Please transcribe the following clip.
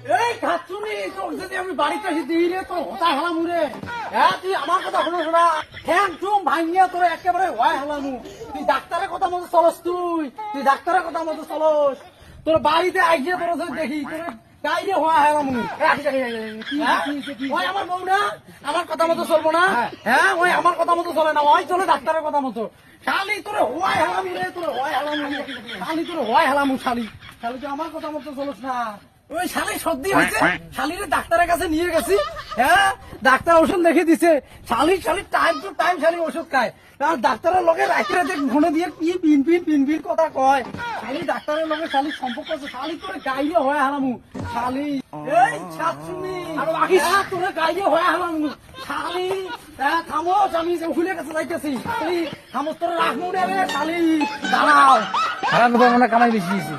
এই খাচ্ছুনি তোর যদি আমি বাড়িতে এসে দিই রে তোর হতায় হেলাম রে। হ্যাঁ তুই আমার কথা শুনো শোনা, ঠ্যাং টুম ভাঙিয়া তোর একেবারে হয় হেলামু। তুই ডাক্তারের কথা মতো চলস, তুই ডাক্তারের কথা মতো চলস। তোর বাড়িতে আইসে তোর যদি দেখি তোর গাইরে হওয়া হেলামু। ওই আমার বউ না, আমার কথা মতো চলবো না। হ্যাঁ ওই আমার কথা মতো চলে না, ওই চলে ডাক্তারের কথা মতো। শালি তোর হওয়াই হেলামু রে, তোর হওয়াই হেলামু। শালি তোর হওয়াই হেলামু, শালি শালি তুই আমার কথা মতো চলস না। ওই শালি সর্দি হয়েছে, শালিরে ডাক্তারের কাছে নিয়ে গেছি। হ্যাঁ ডাক্তার ওষুধ লিখে দিছে। শালি টাইম টু টাইম শালি ওষুধ খায়। কারণ ডাক্তারের লগে রাতে রাতে ফোনে দিয়ে কি পিন পিন কথা কয়। শালি ডাক্তারের লগে শালি সম্পর্ক আছে। শালি তোর গাইলে হয় হারামু। শালি এই ছাত্রী আর বাকি তোর গাইলে হয় হারামু। শালি থামোস, আমি উকিলের কাছে যাইতেছি। শালি থামোস, তোর রাখমু রে শালি, দাঁড়াও। হারানো মানে কামাই বেশি দিয়েছে।